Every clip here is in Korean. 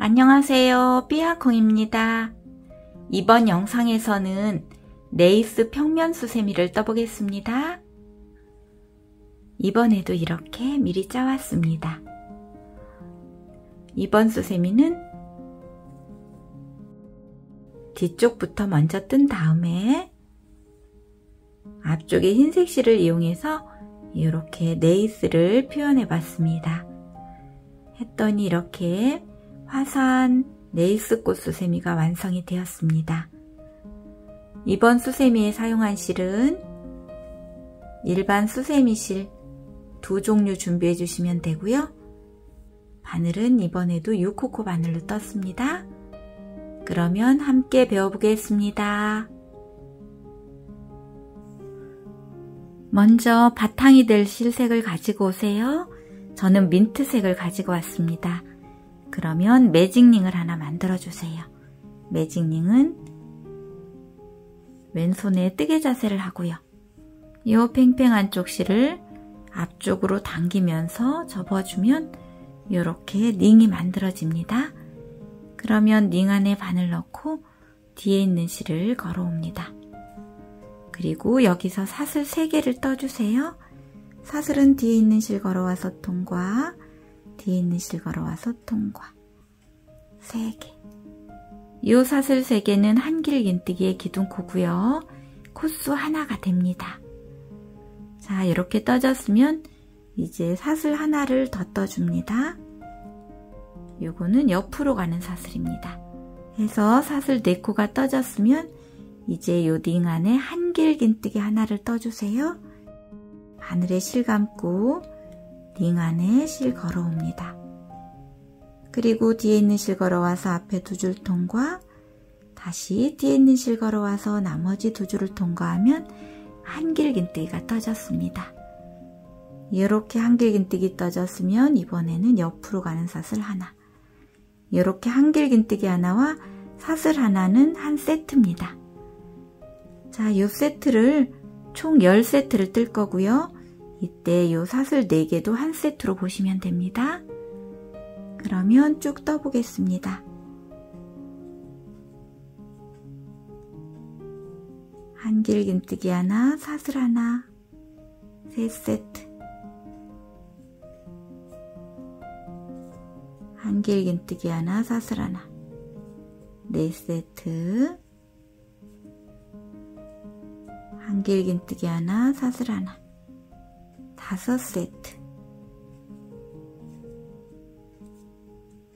안녕하세요, 삐아콩입니다. 이번 영상에서는 레이스 평면 수세미를 떠보겠습니다. 이번에도 이렇게 미리 짜왔습니다. 이번 수세미는 뒤쪽부터 먼저 뜬 다음에 앞쪽에 흰색 실을 이용해서 이렇게 레이스를 표현해 봤습니다. 했더니 이렇게 화사한 레이스 꽃 수세미가 완성이 되었습니다. 이번 수세미에 사용한 실은 일반 수세미 실 2종류 준비해 주시면 되고요. 바늘은 이번에도 6코코 바늘로 떴습니다. 그러면 함께 배워보겠습니다. 먼저 바탕이 될 실색을 가지고 오세요. 저는 민트색을 가지고 왔습니다. 그러면 매직링을 하나 만들어 주세요. 매직링은 왼손에 뜨개 자세를 하고요. 이 팽팽한 쪽 실을 앞쪽으로 당기면서 접어주면 이렇게 링이 만들어집니다. 그러면 링 안에 바늘 넣고 뒤에 있는 실을 걸어옵니다. 그리고 여기서 사슬 3개를 떠주세요. 사슬은 뒤에 있는 실 걸어와서 통과, 뒤에 있는 실 걸어와서 통과 3개. 이 사슬 3개는 한길긴뜨기의 기둥코고요. 코수 하나가 됩니다. 자, 이렇게 떠졌으면 이제 사슬 하나를 더 떠줍니다. 요거는 옆으로 가는 사슬입니다. 해서 사슬 4코가 떠졌으면 이제 요 링 안에 한길긴뜨기 하나를 떠주세요. 바늘에 실 감고 링 안에 실 걸어옵니다. 그리고 뒤에 있는 실 걸어와서 앞에 2줄 통과, 다시 뒤에 있는 실 걸어와서 나머지 2줄을 통과하면 한길긴뜨기가 떠졌습니다. 이렇게 한길긴뜨기 떠졌으면 이번에는 옆으로 가는 사슬 하나, 이렇게 한길긴뜨기 하나와 사슬 하나는 한 세트입니다. 자, 이 세트를 총 10세트를 뜰 거고요. 이때 이 사슬 4개도 한 세트로 보시면 됩니다. 그러면 쭉 떠보겠습니다. 한길긴뜨기 하나, 사슬 하나, 3세트. 한길긴뜨기 하나, 사슬 하나, 4세트. 한길긴뜨기 하나, 사슬 하나, 5세트.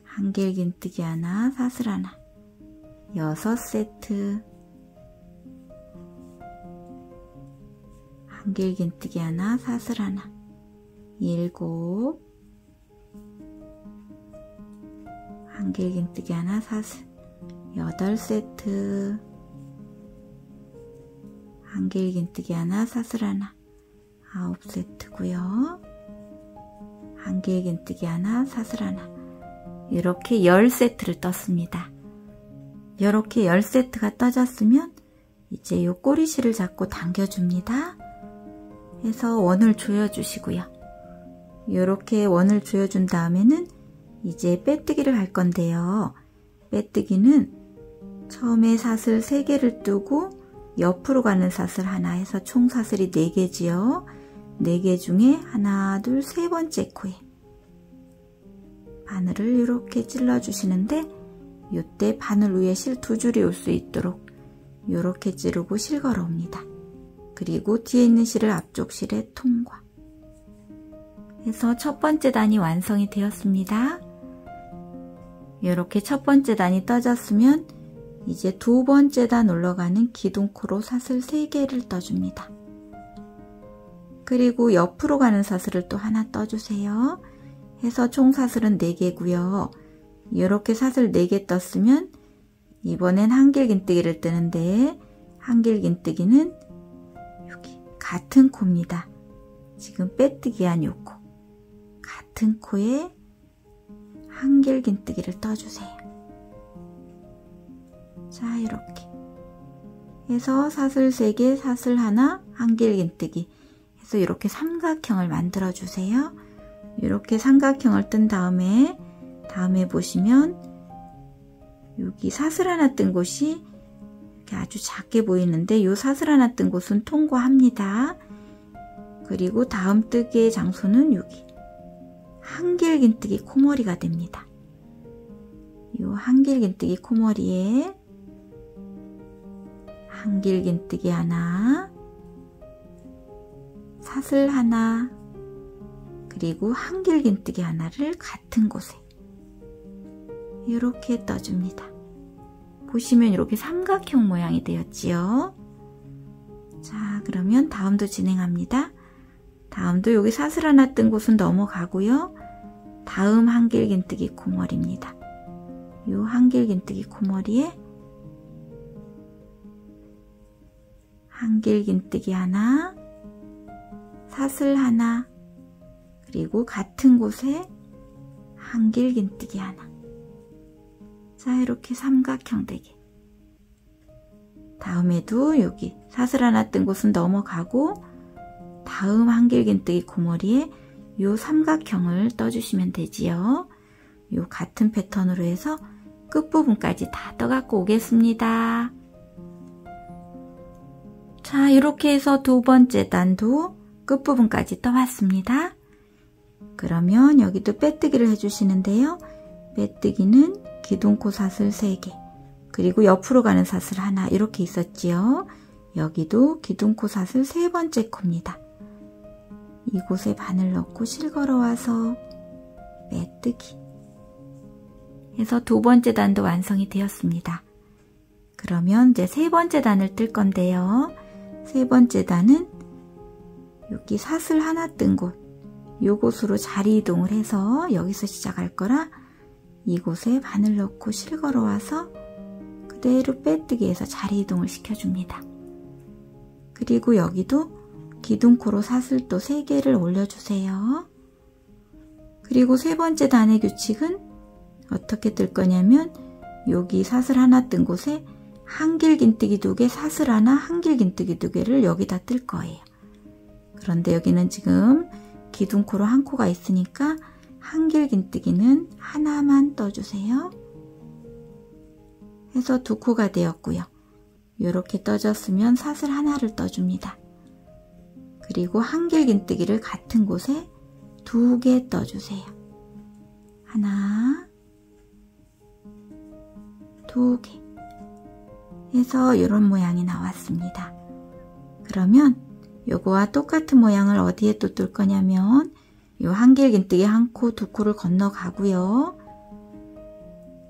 한길긴뜨기 하나, 사슬 하나, 6세트. 한길긴뜨기 하나, 사슬 하나, 7. 한길긴뜨기 하나, 사슬 8세트. 한길긴뜨기 하나, 사슬 하나, 9세트고요. 한길긴뜨기 하나, 사슬 하나, 이렇게 10세트를 떴습니다. 이렇게 10세트가 떠졌으면 이제 요 꼬리실을 잡고 당겨줍니다. 해서 원을 조여주시고요. 이렇게 원을 조여준 다음에는 이제 빼뜨기를 할 건데요. 빼뜨기는 처음에 사슬 3개를 뜨고 옆으로 가는 사슬 하나 해서 총 사슬이 4개지요. 4개 중에 하나, 둘, 3번째 코에 바늘을 이렇게 찔러 주시는데 이때 바늘 위에 실 2줄이 올 수 있도록 이렇게 찌르고 실 걸어옵니다. 그리고 뒤에 있는 실을 앞쪽 실에 통과 해서 첫 번째 단이 완성이 되었습니다. 이렇게 첫 번째 단이 떠졌으면 이제 2번째 단 올라가는 기둥코로 사슬 3개를 떠줍니다. 그리고 옆으로 가는 사슬을 또 하나 떠주세요. 해서 총 사슬은 4개고요. 이렇게 사슬 4개 떴으면 이번엔 한길긴뜨기를 뜨는데 한길긴뜨기는 여기 같은 코입니다. 지금 빼뜨기한 요 코, 같은 코에 한길긴뜨기를 떠주세요. 자, 이렇게 해서 사슬 3개, 사슬 하나, 한길긴뜨기 해서 이렇게 삼각형을 만들어 주세요. 이렇게 삼각형을 뜬 다음에 보시면 여기 사슬 하나 뜬 곳이 이렇게 아주 작게 보이는데 이 사슬 하나 뜬 곳은 통과합니다. 그리고 다음 뜨개의 장소는 여기 한길긴뜨기 코머리가 됩니다. 이 한길긴뜨기 코머리에 한길긴뜨기 하나, 사슬 하나, 그리고 한길긴뜨기 하나를 같은 곳에 이렇게 떠줍니다. 보시면 이렇게 삼각형 모양이 되었지요. 자, 그러면 다음도 진행합니다. 다음도 여기 사슬 하나 뜬 곳은 넘어가고요. 다음 한길긴뜨기 코머리입니다. 이 한길긴뜨기 코머리에 한길긴뜨기 하나, 사슬 하나, 그리고 같은 곳에 한길긴뜨기 하나. 자, 이렇게 삼각형 되게. 다음에도 여기 사슬 하나 뜬 곳은 넘어가고 다음 한길긴뜨기 코머리에 요 삼각형을 떠주시면 되지요. 요 같은 패턴으로 해서 끝부분까지 다 떠갖고 오겠습니다. 자, 이렇게 해서 두 번째 단도 끝부분까지 떠왔습니다. 그러면 여기도 빼뜨기를 해주시는데요. 빼뜨기는 기둥코 사슬 3개, 그리고 옆으로 가는 사슬 하나 이렇게 있었지요. 여기도 기둥코 사슬 3번째 코입니다. 이곳에 바늘 넣고 실걸어 와서 빼뜨기 해서 두 번째 단도 완성이 되었습니다. 그러면 이제 세 번째 단을 뜰 건데요. 세 번째 단은 여기 사슬 하나 뜬 곳, 요곳으로 자리 이동을 해서 여기서 시작할 거라 이곳에 바늘 넣고 실걸어 와서 그대로 빼뜨기해서 자리 이동을 시켜줍니다. 그리고 여기도 기둥코로 사슬 또 3개를 올려주세요. 그리고 세 번째 단의 규칙은 어떻게 뜰 거냐면 여기 사슬 하나 뜬 곳에 한길긴뜨기 2개, 사슬 하나, 한길긴뜨기 2개를 여기다 뜰 거예요. 그런데 여기는 지금 기둥코로 한 코가 있으니까 한길긴뜨기는 하나만 떠주세요. 해서 2코가 되었고요. 이렇게 떠졌으면 사슬 하나를 떠줍니다. 그리고 한길긴뜨기를 같은 곳에 2개 떠주세요. 하나, 2개 해서 이런 모양이 나왔습니다. 그러면 요거와 똑같은 모양을 어디에 또 뜰 거냐면 요 한길긴뜨기 1코, 2코를 건너가고요.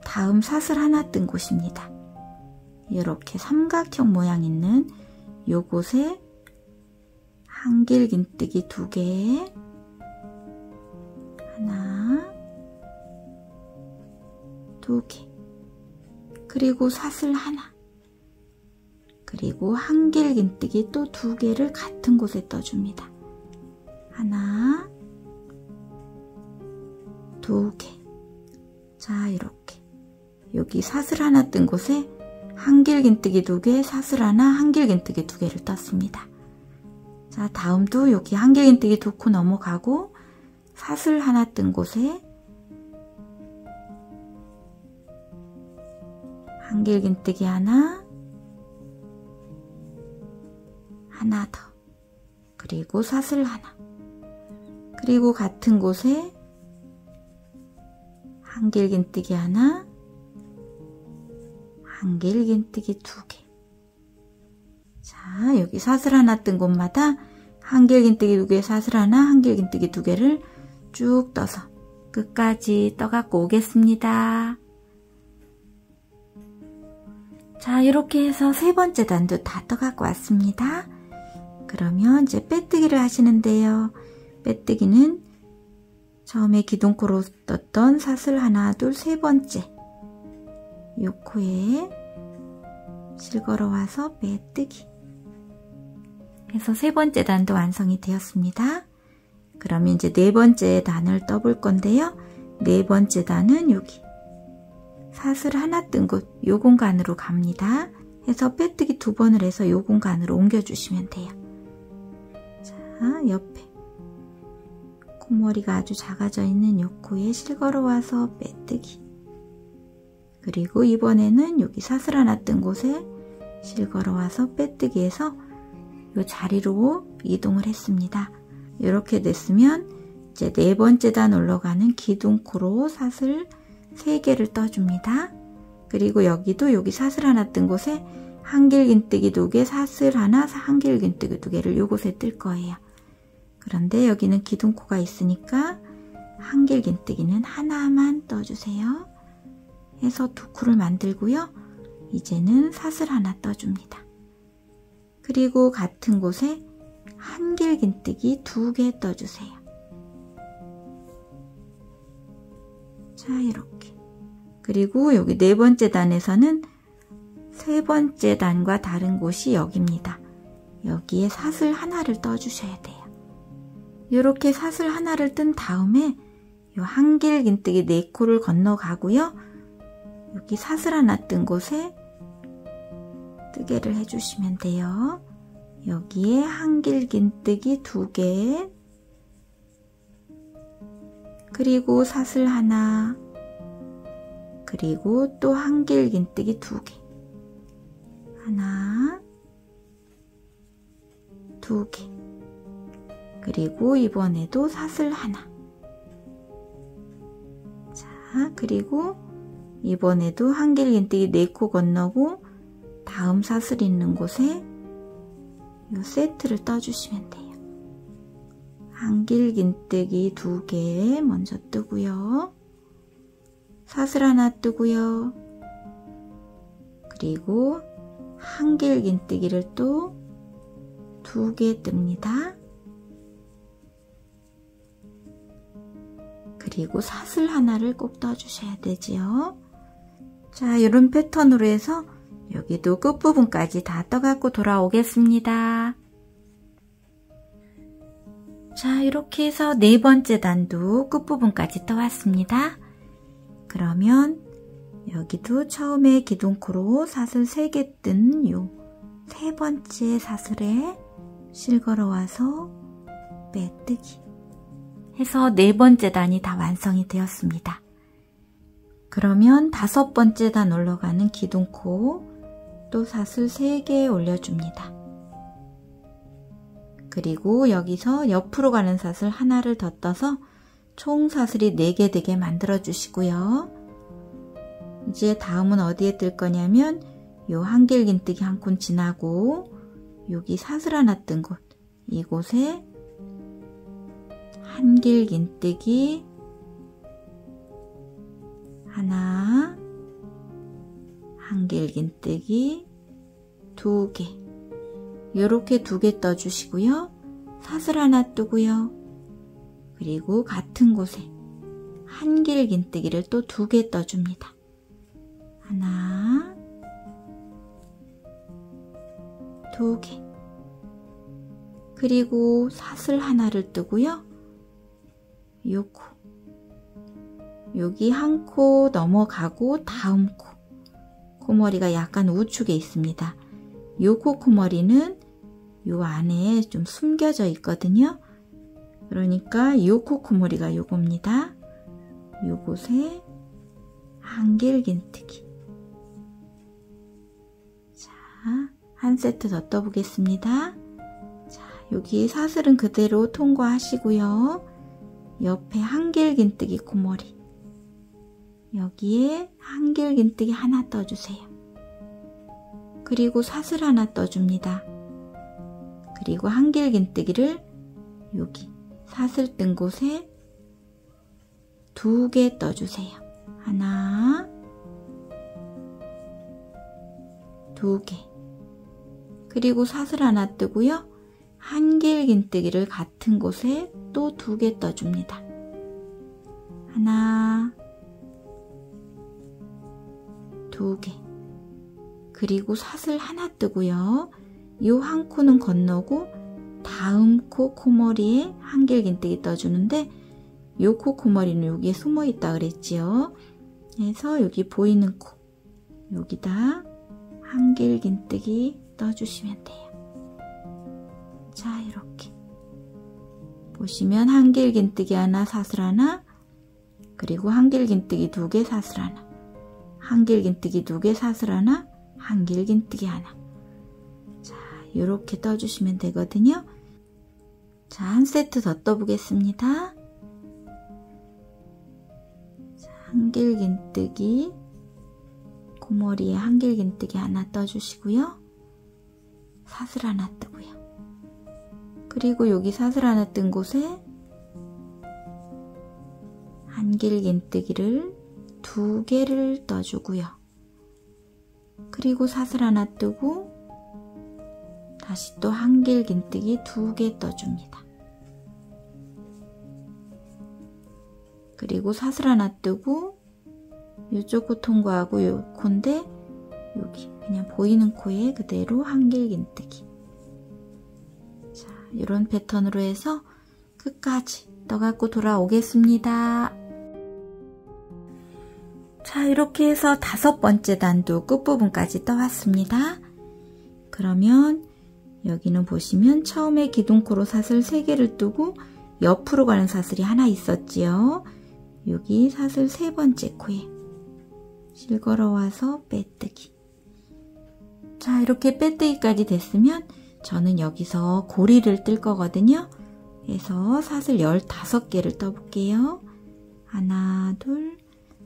다음 사슬 하나 뜬 곳입니다. 이렇게 삼각형 모양 있는 요곳에 한길긴뜨기 2개, 하나, 2개, 그리고 사슬 하나, 그리고 한길긴뜨기 또 2개를 같은 곳에 떠줍니다. 하나, 2개. 자, 이렇게 여기 사슬 하나 뜬 곳에 한길긴뜨기 2개, 사슬 하나, 한길긴뜨기 2개를 떴습니다. 자, 다음도 여기 한길긴뜨기 2코 넘어가고 사슬 하나 뜬 곳에 한길긴뜨기 하나, 하나 더, 그리고 사슬 하나, 그리고 같은 곳에 한길긴뜨기 하나, 한길긴뜨기 2개. 자, 여기 사슬 하나 뜬 곳마다 한길긴뜨기 2개, 사슬 하나, 한길긴뜨기 2개를 쭉 떠서 끝까지 떠갖고 오겠습니다. 자, 이렇게 해서 세 번째 단도 다 떠갖고 왔습니다. 그러면 이제 빼뜨기를 하시는데요. 빼뜨기는 처음에 기둥코로 떴던 사슬 하나, 둘, 세 번째 요 코에 실걸어 와서 빼뜨기 해서 세 번째 단도 완성이 되었습니다. 그러면 이제 네 번째 단을 떠볼 건데요. 네 번째 단은 여기 사슬 하나 뜬 곳 요 공간으로 갑니다. 해서 빼뜨기 2번을 해서 요 공간으로 옮겨주시면 돼요. 자, 옆에 코머리가 아주 작아져 있는 요 코에 실걸어 와서 빼뜨기, 그리고 이번에는 여기 사슬 하나 뜬 곳에 실 걸어와서 빼뜨기해서 이 자리로 이동을 했습니다. 이렇게 됐으면 이제 네 번째 단 올라가는 기둥코로 사슬 3개를 떠줍니다. 그리고 여기도 여기 사슬 하나 뜬 곳에 한길긴뜨기 2개, 사슬 하나, 한길긴뜨기 2개를 요곳에 뜰 거예요. 그런데 여기는 기둥코가 있으니까 한길긴뜨기는 하나만 떠주세요. 해서 2코를 만들고요. 이제는 사슬 하나 떠줍니다. 그리고 같은 곳에 한길긴뜨기 2개 떠주세요. 자, 이렇게. 그리고 여기 네 번째 단에서는 세 번째 단과 다른 곳이 여기입니다. 여기에 사슬 하나를 떠주셔야 돼요. 이렇게 사슬 하나를 뜬 다음에 이 한길긴뜨기 4코를 건너가고요. 여기 사슬 하나 뜬 곳에 뜨개를 해주시면 돼요. 여기에 한길긴뜨기 2개, 그리고 사슬 하나, 그리고 또 한길긴뜨기 2개, 하나, 2개, 그리고 이번에도 사슬 하나. 자, 그리고 이번에도 한길긴뜨기 4코 건너고 다음 사슬 있는 곳에 이 세트를 떠주시면 돼요. 한길긴뜨기 2개 먼저 뜨고요. 사슬 하나 뜨고요. 그리고 한길긴뜨기를 또 2개 뜹니다. 그리고 사슬 하나를 꼭 떠주셔야 되지요. 자, 이런 패턴으로 해서 여기도 끝부분까지 다 떠갖고 돌아오겠습니다. 자, 이렇게 해서 네 번째 단도 끝부분까지 떠왔습니다. 그러면 여기도 처음에 기둥코로 사슬 3개 뜬 요 세 번째 사슬에 실 걸어와서 빼뜨기 해서 네 번째 단이 다 완성이 되었습니다. 그러면 5번째 단 올라가는 기둥코 또 사슬 3개 올려줍니다. 그리고 여기서 옆으로 가는 사슬 하나를 더 떠서 총 사슬이 4개 되게 만들어 주시고요. 이제 다음은 어디에 뜰 거냐면 요 한길긴뜨기 1콘 지나고 여기 사슬 하나 뜬 곳, 이곳에 한길긴뜨기 하나, 한길긴뜨기 2개, 요렇게 2개 떠주시고요. 사슬 하나 뜨고요. 그리고 같은 곳에 한길긴뜨기를 또 2개 떠줍니다. 하나, 2개, 그리고 사슬 하나를 뜨고요. 요 코, 여기 한 코 넘어가고 다음 코, 코머리가 약간 우측에 있습니다. 요 코 코머리는 요 안에 좀 숨겨져 있거든요. 그러니까 요 코 코머리가 요겁니다. 요곳에 한길긴뜨기. 자, 한 세트 더 떠보겠습니다. 자, 여기 사슬은 그대로 통과하시고요. 옆에 한길긴뜨기 코머리, 여기에 한길긴뜨기 하나 떠주세요. 그리고 사슬 하나 떠줍니다. 그리고 한길긴뜨기를 여기 사슬 뜬 곳에 2개 떠주세요. 하나, 2개, 그리고 사슬 하나 뜨고요. 한길긴뜨기를 같은 곳에 또 2개 떠줍니다. 하나, 2개, 그리고 사슬 하나 뜨고요. 요 한 코는 건너고 다음 코 코머리에 한길긴뜨기 떠주는데 요 코 코머리는 여기에 숨어 있다 그랬지요. 그래서 여기 보이는 코, 여기다 한길긴뜨기 떠주시면 돼요. 자, 이렇게 보시면 한길긴뜨기 하나, 사슬 하나, 그리고 한길긴뜨기 2개, 사슬 하나, 한길긴뜨기 2개, 사슬 하나, 한길긴뜨기 하나. 자, 이렇게 떠주시면 되거든요. 자, 한 세트 더 떠보겠습니다. 자, 한길긴뜨기, 고머리에 한길긴뜨기 하나 떠주시고요. 사슬 하나 뜨고요. 그리고 여기 사슬 하나 뜬 곳에 한길긴뜨기를 2개를 떠주고요. 그리고 사슬 하나 뜨고 다시 또 한길긴뜨기 2개 떠줍니다. 그리고 사슬 하나 뜨고 이쪽 코 통과하고 요 코인데 여기 그냥 보이는 코에 그대로 한길긴뜨기. 자, 이런 패턴으로 해서 끝까지 떠갖고 돌아오겠습니다. 자, 이렇게 해서 5번째 단도 끝부분까지 떠왔습니다. 그러면 여기는 보시면 처음에 기둥코로 사슬 3개를 뜨고 옆으로 가는 사슬이 하나 있었지요. 여기 사슬 3번째 코에 실걸어와서 빼뜨기. 자, 이렇게 빼뜨기까지 됐으면 저는 여기서 고리를 뜰 거거든요. 그래서 사슬 15개를 떠볼게요. 하나, 둘,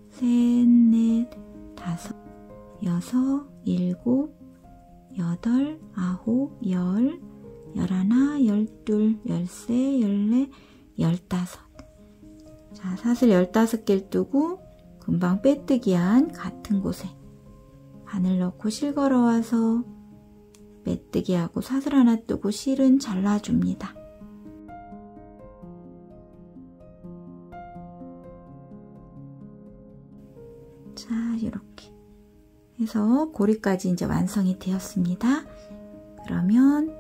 셋, 넷, 다섯, 여섯, 일곱, 여덟, 아홉, 열, 열하나, 열둘, 열세, 열네, 열다섯. 자, 사슬 15개를 뜨고 금방 빼뜨기한 같은 곳에 바늘 넣고 실 걸어와서 빼뜨기하고 사슬 하나 뜨고 실은 잘라줍니다. 자, 이렇게 해서 고리까지 이제 완성이 되었습니다. 그러면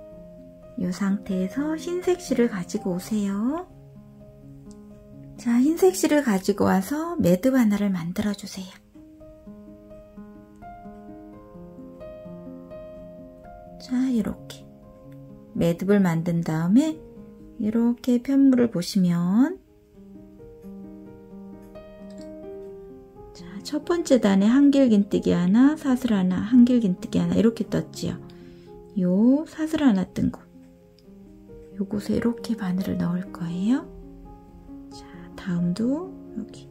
이 상태에서 흰색 실을 가지고 오세요. 자, 흰색 실을 가지고 와서 매듭 하나를 만들어 주세요. 자, 이렇게 매듭을 만든 다음에 이렇게 편물을 보시면 자, 첫 번째 단에 한길긴뜨기 하나, 사슬 하나, 한길긴뜨기 하나 이렇게 떴지요. 요 사슬 하나 뜬 곳, 요곳에 이렇게 바늘을 넣을 거예요. 자, 다음도 여기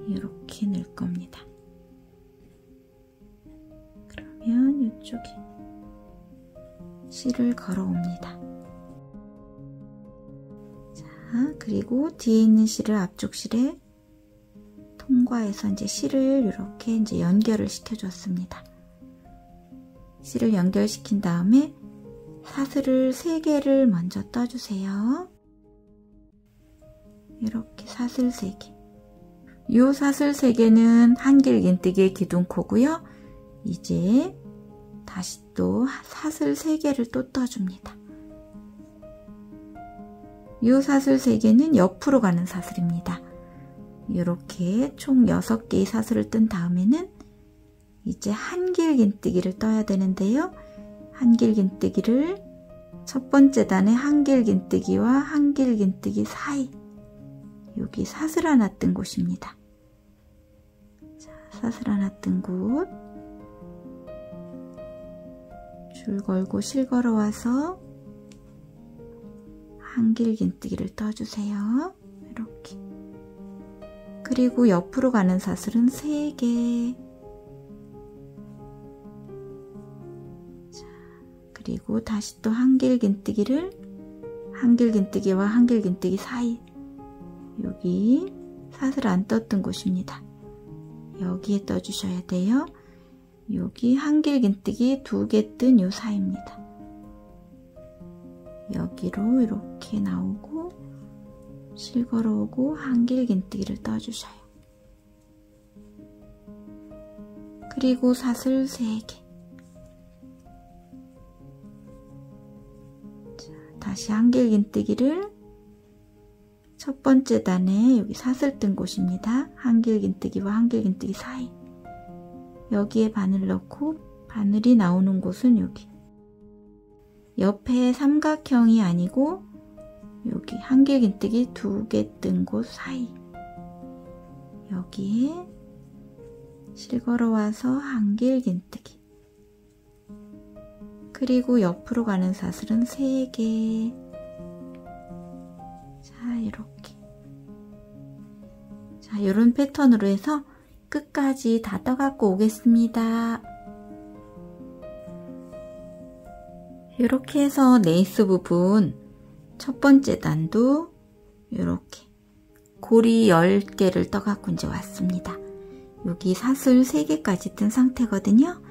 이렇게 넣을 겁니다. 그러면 이쪽에 실을 걸어옵니다. 자, 그리고 뒤에 있는 실을 앞쪽 실에 통과해서 이제 실을 이렇게 이제 연결을 시켜줬습니다. 실을 연결시킨 다음에 사슬을 3개를 먼저 떠주세요. 이렇게 사슬 3개. 이 사슬 3개는 한길긴뜨기의 기둥코고요. 이제 다시 또 사슬 3개를 또 떠줍니다. 이 사슬 3개는 옆으로 가는 사슬입니다. 이렇게 총 6개의 사슬을 뜬 다음에는 이제 한길긴뜨기를 떠야 되는데요. 한길긴뜨기를 첫 번째 단에 한길긴뜨기와 한길긴뜨기 사이, 여기 사슬 하나 뜬 곳입니다. 자, 사슬 하나 뜬 곳, 줄 걸고 실 걸어와서 한길긴뜨기를 떠주세요. 이렇게. 그리고 옆으로 가는 사슬은 3개. 자, 그리고 다시 또 한길긴뜨기를 한길긴뜨기와 한길긴뜨기 사이, 여기 사슬 안 떴던 곳입니다. 여기에 떠주셔야 돼요. 여기 한길긴뜨기 2개 뜬 요 사이입니다. 여기로 이렇게 나오고 실 걸어오고 한길긴뜨기를 떠주셔요. 그리고 사슬 3개. 자, 다시 한길긴뜨기를 첫 번째 단에 여기 사슬 뜬 곳입니다. 한길긴뜨기와 한길긴뜨기 사이, 여기에 바늘 넣고 바늘이 나오는 곳은 여기 옆에 삼각형이 아니고 여기 한길긴뜨기 2개 뜬 곳 사이, 여기에 실 걸어와서 한길 긴뜨기. 그리고 옆으로 가는 사슬은 3개. 자, 이렇게. 자, 이런 패턴으로 해서 끝까지 다 떠갖고 오겠습니다. 이렇게 해서 네이스 부분 첫 번째 단도 이렇게 고리 10개를 떠갖고 이제 왔습니다. 여기 사슬 3개까지 뜬 상태거든요.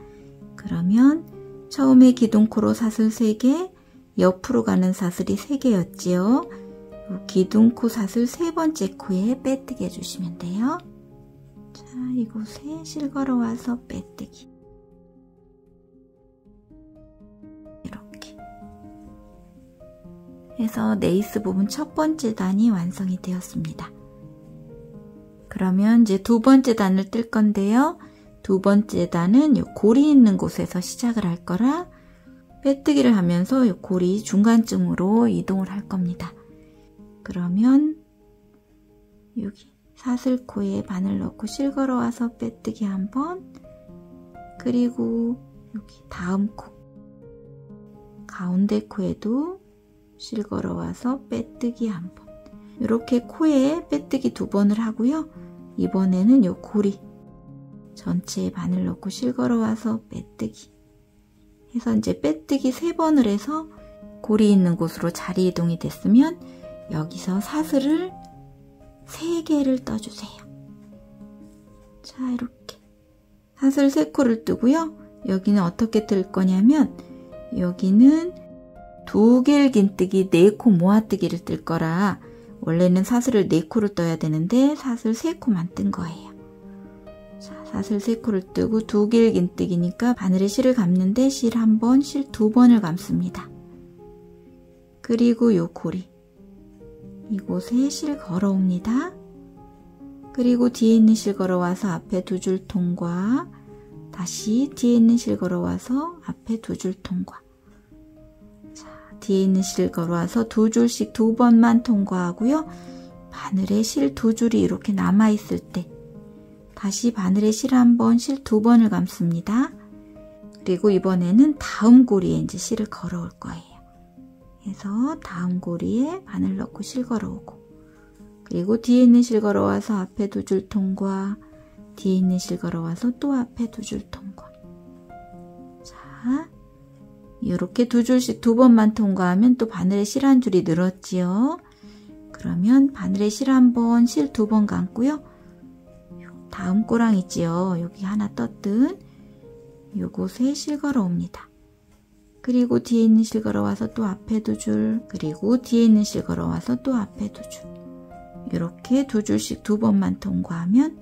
그러면 처음에 기둥코로 사슬 3개, 옆으로 가는 사슬이 3개였지요. 기둥코 사슬 3번째 코에 빼뜨기 해주시면 돼요. 자, 이곳에 실 걸어와서 빼뜨기. 이렇게 해서 네이스 부분 첫 번째 단이 완성이 되었습니다. 그러면 이제 두 번째 단을 뜰 건데요. 두 번째 단은 요 고리 있는 곳에서 시작을 할 거라 빼뜨기를 하면서 요 고리 중간쯤으로 이동을 할 겁니다. 그러면 여기 사슬코에 바늘 넣고 실 걸어와서 빼뜨기 한번, 그리고 여기 다음 코 가운데 코에도 실 걸어와서 빼뜨기 한번, 이렇게 코에 빼뜨기 2번을 하고요. 이번에는 요 고리 전체에 바늘 넣고 실 걸어와서 빼뜨기 해서 이제 빼뜨기 3번을 해서 고리 있는 곳으로 자리 이동이 됐으면 여기서 사슬을 3개를 떠주세요. 자, 이렇게 사슬 3코를 뜨고요. 여기는 어떻게 뜰 거냐면 여기는 2길 긴뜨기 4코 모아뜨기를 뜰 거라 원래는 사슬을 4코를 떠야 되는데 사슬 3코만 뜬 거예요. 자, 사슬 3코를 뜨고 2길 긴뜨기니까 바늘에 실을 감는데 실 1번, 실 2번을 감습니다. 그리고 요 고리 이곳에 실 걸어옵니다. 그리고 뒤에 있는 실 걸어와서 앞에 2줄 통과, 다시 뒤에 있는 실 걸어와서 앞에 2줄 통과. 자, 뒤에 있는 실 걸어와서 2줄씩 2번만 통과하고요. 바늘에 실 2줄이 이렇게 남아있을 때 다시 바늘에 실 1번, 실 2번을 감습니다. 그리고 이번에는 다음 고리에 이제 실을 걸어올 거예요. 해서 다음 고리에 바늘 넣고 실 걸어오고, 그리고 뒤에 있는 실 걸어와서 앞에 2줄 통과, 뒤에 있는 실 걸어와서 또 앞에 2줄 통과. 자, 이렇게 2줄씩 2번만 통과하면 또 바늘에 실 1줄이 늘었지요. 그러면 바늘에 실 1번, 실 2번 감고요. 다음 꼬랑 있지요. 여기 하나 떴든 요곳에 실 걸어옵니다. 그리고 뒤에 있는 실 걸어와서 또 앞에 2줄, 그리고 뒤에 있는 실 걸어와서 또 앞에 2줄. 이렇게 2줄씩 2번만 통과하면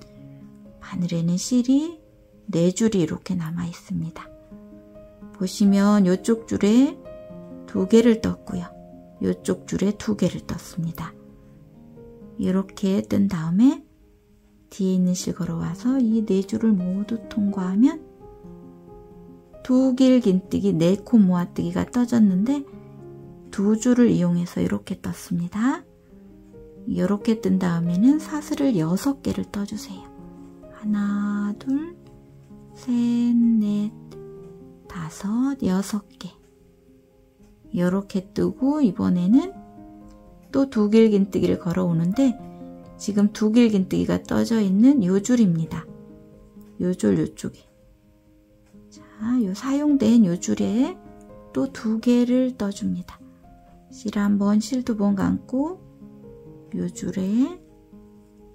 바늘에는 실이 4줄이 이렇게 남아 있습니다. 보시면 이쪽 줄에 2개를 떴고요. 이쪽 줄에 2개를 떴습니다. 이렇게 뜬 다음에 뒤에 있는 실 걸어와서 이 4줄을 모두 통과하면 2길 긴뜨기 4코 모아뜨기가 떠졌는데 2줄을 이용해서 이렇게 떴습니다. 이렇게 뜬 다음에는 사슬을 6개를 떠주세요. 하나, 둘, 셋, 넷, 다섯, 6개. 이렇게 뜨고 이번에는 또 2길 긴뜨기를 걸어오는데 지금 2길 긴뜨기가 떠져 있는 요 줄입니다. 요 줄 요쪽에. 자, 요 사용된 요 줄에 또 2개를 떠줍니다. 실 1번, 실 2번 감고 요 줄에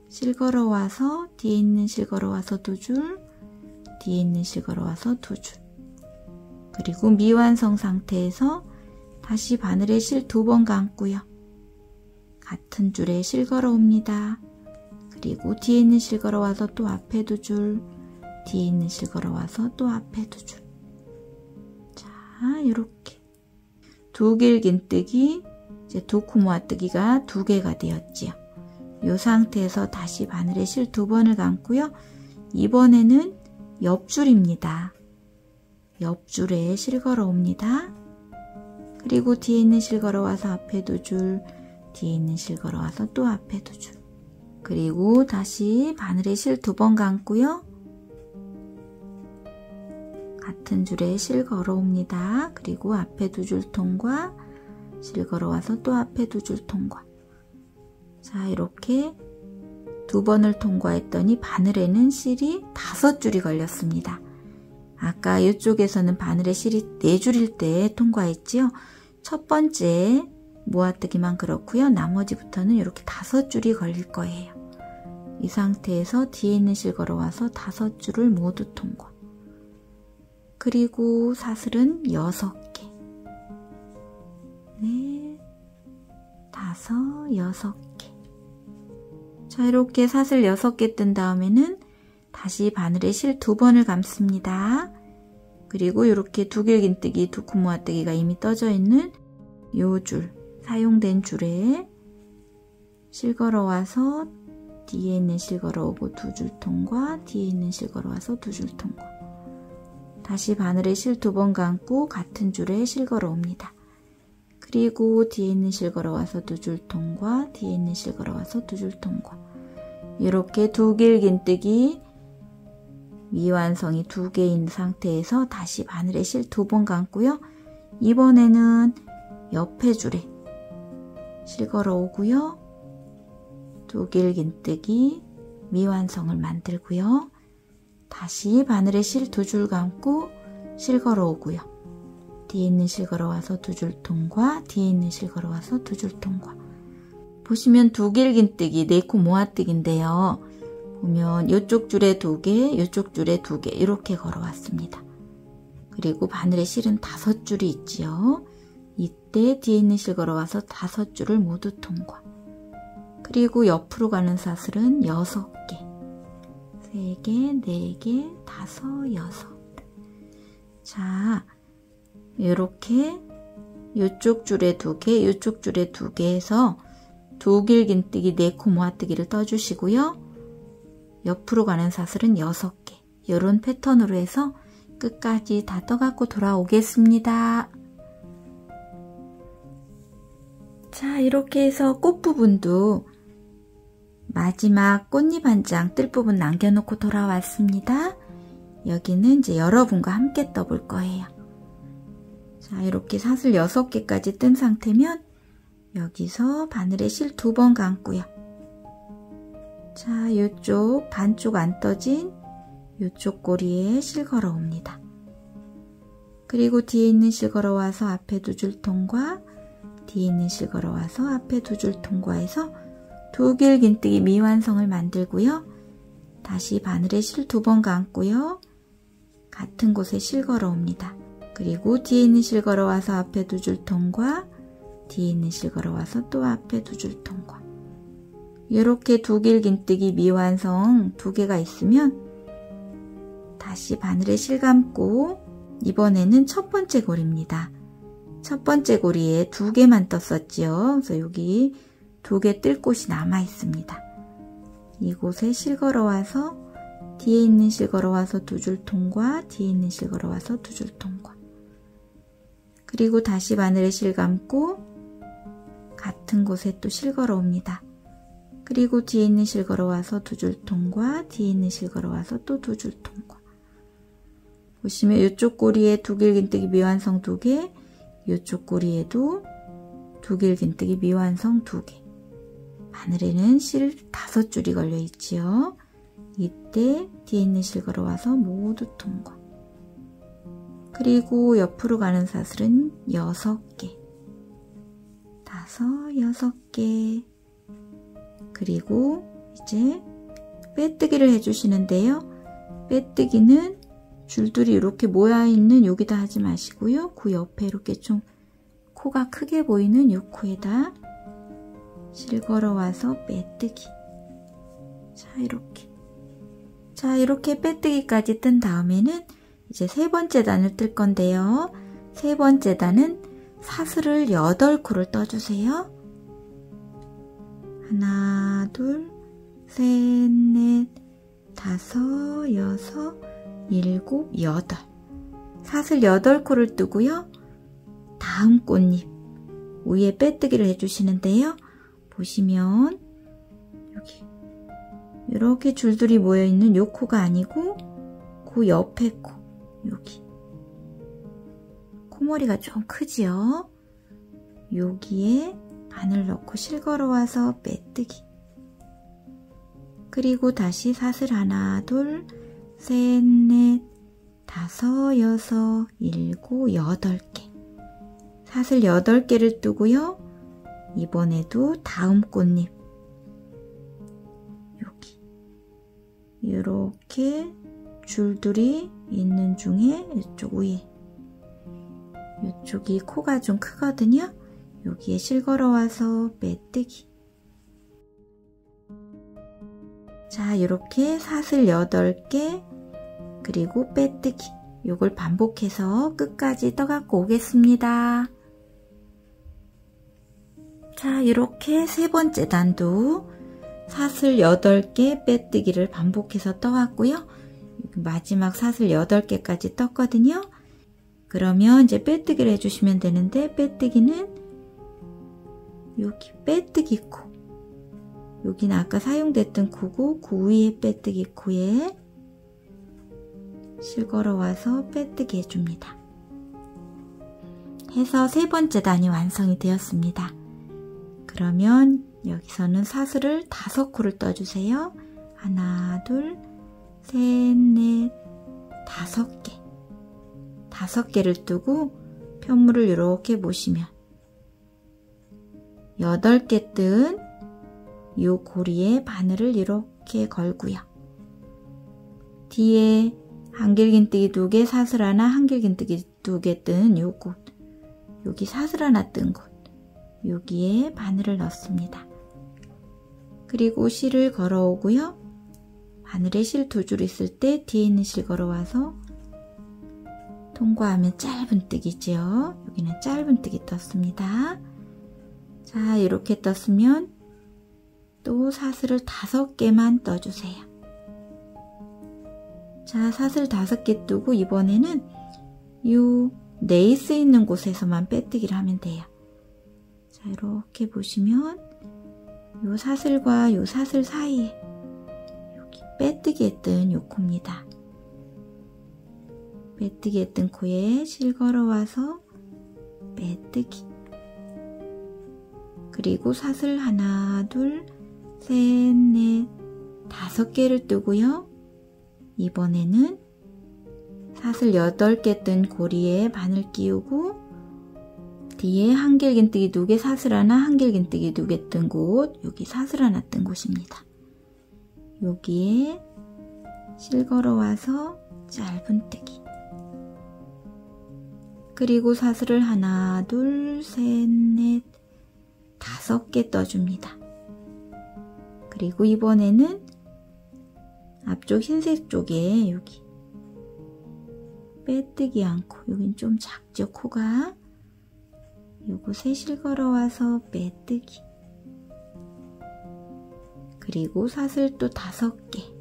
실 걸어와서 뒤에 있는 실 걸어와서 2줄, 뒤에 있는 실 걸어와서 2줄. 그리고 미완성 상태에서 다시 바늘에 실 2번 감고요. 같은 줄에 실 걸어옵니다. 그리고 뒤에 있는 실 걸어와서 또 앞에 2줄, 뒤에 있는 실 걸어와서 또 앞에 2줄. 자, 이렇게 2길 긴뜨기, 이제 2코 모아뜨기가 2개가 되었지요. 이 상태에서 다시 바늘에 실 2번을 감고요. 이번에는 옆줄입니다. 옆줄에 실 걸어옵니다. 그리고 뒤에 있는 실 걸어와서 앞에 2줄, 뒤에 있는 실 걸어와서 또 앞에 2줄. 그리고 다시 바늘에 실 2번 감고요. 같은 줄에 실 걸어옵니다. 그리고 앞에 2줄 통과, 실 걸어와서 또 앞에 2줄 통과. 자, 이렇게 2번을 통과했더니 바늘에는 실이 5줄이 걸렸습니다. 아까 이쪽에서는 바늘에 실이 4줄일 때 통과했지요. 첫 번째 모아뜨기만 그렇고요. 나머지부터는 이렇게 5줄이 걸릴 거예요. 이 상태에서 뒤에 있는 실 걸어와서 5줄을 모두 통과. 그리고 사슬은 6개. 넷, 5, 6개. 자, 이렇게 사슬 6개 뜬 다음에는 다시 바늘에 실 2번을 감습니다. 그리고 이렇게 두길긴뜨기, 두코 모아뜨기가 이미 떠져 있는 요 줄, 사용된 줄에 실 걸어와서 뒤에 있는 실 걸어오고 2줄 통과, 뒤에 있는 실 걸어와서 2줄 통과. 다시 바늘에 실 2번 감고 같은 줄에 실 걸어옵니다. 그리고 뒤에 있는 실 걸어와서 2줄 통과, 뒤에 있는 실 걸어와서 2줄 통과. 이렇게 두길긴뜨기 미완성이 2개인 상태에서 다시 바늘에 실 2번 감고요. 이번에는 옆에 줄에 실 걸어오고요. 두길긴뜨기 미완성을 만들고요. 다시 바늘에 실 2줄 감고 실 걸어오고요. 뒤에 있는 실 걸어와서 2줄 통과, 뒤에 있는 실 걸어와서 2줄 통과. 보시면 두길긴뜨기, 4코 모아뜨기인데요. 보면 이쪽 줄에 2개, 이쪽 줄에 2개 이렇게 걸어왔습니다. 그리고 바늘에 실은 5줄이 있지요. 이때 뒤에 있는 실 걸어와서 5줄을 모두 통과. 그리고 옆으로 가는 사슬은 6개. 3개, 4개, 5, 6. 자, 이렇게 이쪽 줄에 2개, 이쪽 줄에 2개 해서 두길긴뜨기 4코 모아뜨기를 떠주시고요. 옆으로 가는 사슬은 6개. 이런 패턴으로 해서 끝까지 다 떠갖고 돌아오겠습니다. 자, 이렇게 해서 꽃 부분도 마지막 꽃잎 한 장 뜰 부분 남겨놓고 돌아왔습니다. 여기는 이제 여러분과 함께 떠볼 거예요. 자, 이렇게 사슬 6개까지 뜬 상태면 여기서 바늘에 실 2번 감고요. 자, 이쪽 반쪽 안 떠진 이쪽 꼬리에 실 걸어옵니다. 그리고 뒤에 있는 실 걸어와서 앞에 2줄 통과, 뒤에 있는 실 걸어와서 앞에 2줄 통과해서 두길긴뜨기 미완성을 만들고요. 다시 바늘에 실 2번 감고요. 같은 곳에 실 걸어옵니다. 그리고 뒤에 있는 실 걸어와서 앞에 2줄 통과, 뒤에 있는 실 걸어와서 또 앞에 2줄 통과. 이렇게 두길긴뜨기 미완성 2개가 있으면 다시 바늘에 실 감고 이번에는 첫 번째 고리입니다. 첫 번째 고리에 2개만 떴었지요. 그래서 여기 2개 뜰 곳이 남아 있습니다. 이곳에 실 걸어와서 뒤에 있는 실 걸어와서 2줄 통과, 뒤에 있는 실 걸어와서 2줄 통과. 그리고 다시 바늘에 실 감고 같은 곳에 또 실 걸어옵니다. 그리고 뒤에 있는 실 걸어와서 2줄 통과, 뒤에 있는 실 걸어와서 또 2줄 통과. 보시면 이쪽 꼬리에 두길긴뜨기 미완성 2개, 이쪽 꼬리에도 두길긴뜨기 미완성 2개. 바늘에는 실 5줄이 걸려 있지요. 이때 뒤에 있는 실 걸어와서 모두 통과. 그리고 옆으로 가는 사슬은 6개, 5, 6개. 그리고 이제 빼뜨기를 해주시는데요. 빼뜨기는 줄들이 이렇게 모여있는 여기다 하지 마시고요. 그 옆에 이렇게 좀 코가 크게 보이는 이 코에다 실 걸어와서 빼뜨기. 자, 이렇게 빼뜨기까지 뜬 다음에는 이제 3번째 단을 뜰 건데요. 3번째 단은 사슬을 8코를 떠주세요. 하나, 둘, 셋, 넷, 5, 6, 7, 8. 사슬 8코를 뜨고요. 다음 꽃잎 위에 빼뜨기를 해주시는데요. 보시면 여기 이렇게 줄들이 모여있는 요 코가 아니고 그 옆에 코, 여기 코머리가 좀 크지요? 여기에 바늘 넣고 실 걸어와서 빼뜨기. 그리고 다시 사슬 하나, 둘, 셋, 넷, 다섯, 여섯, 일곱, 8개. 사슬 8개를 뜨고요. 이번에도 다음 꽃잎 여기 이렇게 줄들이 있는 중에 이쪽 위에 이쪽이 코가 좀 크거든요. 여기에 실 걸어와서 빼뜨기. 자, 이렇게 사슬 8개 그리고 빼뜨기. 요걸 반복해서 끝까지 떠갖고 오겠습니다. 자, 이렇게 세 번째 단도 사슬 8개 빼뜨기를 반복해서 떠왔고요. 마지막 사슬 8개까지 떴거든요. 그러면 이제 빼뜨기를 해주시면 되는데, 빼뜨기는 여기 빼뜨기 코, 여기는 아까 사용됐던 코고 그 위에 빼뜨기 코에 실 걸어와서 빼뜨기 해줍니다. 해서 세 번째 단이 완성이 되었습니다. 그러면 여기서는 사슬을 5코를 떠주세요. 하나, 둘, 셋, 넷, 5개. 5개를 뜨고 편물을 이렇게 보시면 8개 뜬 이 고리에 바늘을 이렇게 걸고요. 뒤에 한길긴뜨기 2개, 사슬 하나, 한길긴뜨기 2개 뜬 요 곳, 여기 사슬 하나 뜬 곳, 여기에 바늘을 넣습니다. 그리고 실을 걸어오고요. 바늘에 실 2줄 있을 때 뒤에 있는 실 걸어와서 통과하면 짧은뜨기죠. 여기는 짧은뜨기 떴습니다. 자, 이렇게 떴으면 또 사슬을 5개만 떠주세요. 자, 사슬 5개 뜨고 이번에는 이 네이스 있는 곳에서만 빼뜨기를 하면 돼요. 자, 이렇게 보시면 이 사슬과 이 사슬 사이에 여기 빼뜨기 했던 요 코입니다. 빼뜨기 했던 코에 실 걸어와서 빼뜨기. 그리고 사슬 하나, 둘, 셋, 넷, 5개를 뜨고요. 이번에는 사슬 8개 뜬 고리에 바늘 끼우고 뒤에 한길긴뜨기 2개, 사슬 하나, 한길긴뜨기 2개 뜬 곳, 여기 사슬 하나 뜬 곳입니다. 여기에 실 걸어와서 짧은뜨기. 그리고 사슬을 하나, 둘, 셋, 넷, 5개 떠줍니다. 그리고 이번에는 앞쪽 흰색 쪽에 여기 빼뜨기 않고, 여긴 좀 작죠, 코가. 요곳에 실 걸어와서 빼뜨기. 그리고 사슬 또 5개.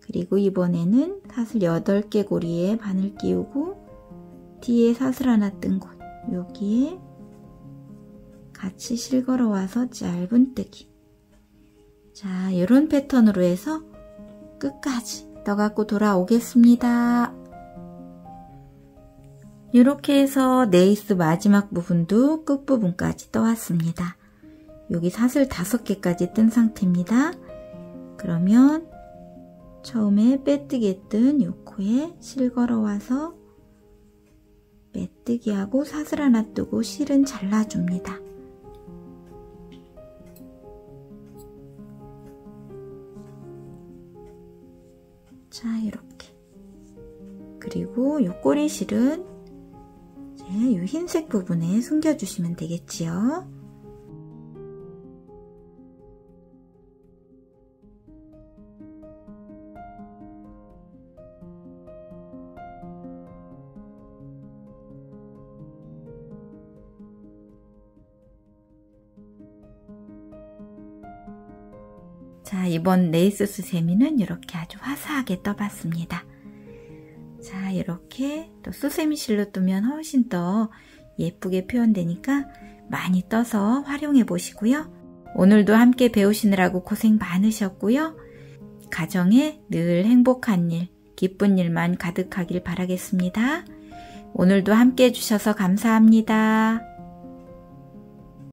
그리고 이번에는 사슬 8개 고리에 바늘 끼우고 뒤에 사슬 하나 뜬 곳, 여기에 같이 실 걸어와서 짧은뜨기. 자, 이런 패턴으로 해서 끝까지 떠갖고 돌아오겠습니다. 이렇게 해서 네이스 마지막 부분도 끝부분까지 떠왔습니다. 여기 사슬 5개까지 뜬 상태입니다. 그러면 처음에 빼뜨기 했던 요 코에 실 걸어와서 빼뜨기하고 사슬 하나 뜨고 실은 잘라줍니다. 자, 이렇게. 그리고 요 꼬리실은 이제 요 흰색 부분에 숨겨주시면 되겠지요. 자, 이번 레이스 수세미는 이렇게 아주 화사하게 떠봤습니다. 자, 이렇게 또 수세미 실로 뜨면 훨씬 더 예쁘게 표현되니까 많이 떠서 활용해 보시고요. 오늘도 함께 배우시느라고 고생 많으셨고요. 가정에 늘 행복한 일, 기쁜 일만 가득하길 바라겠습니다. 오늘도 함께 해주셔서 감사합니다.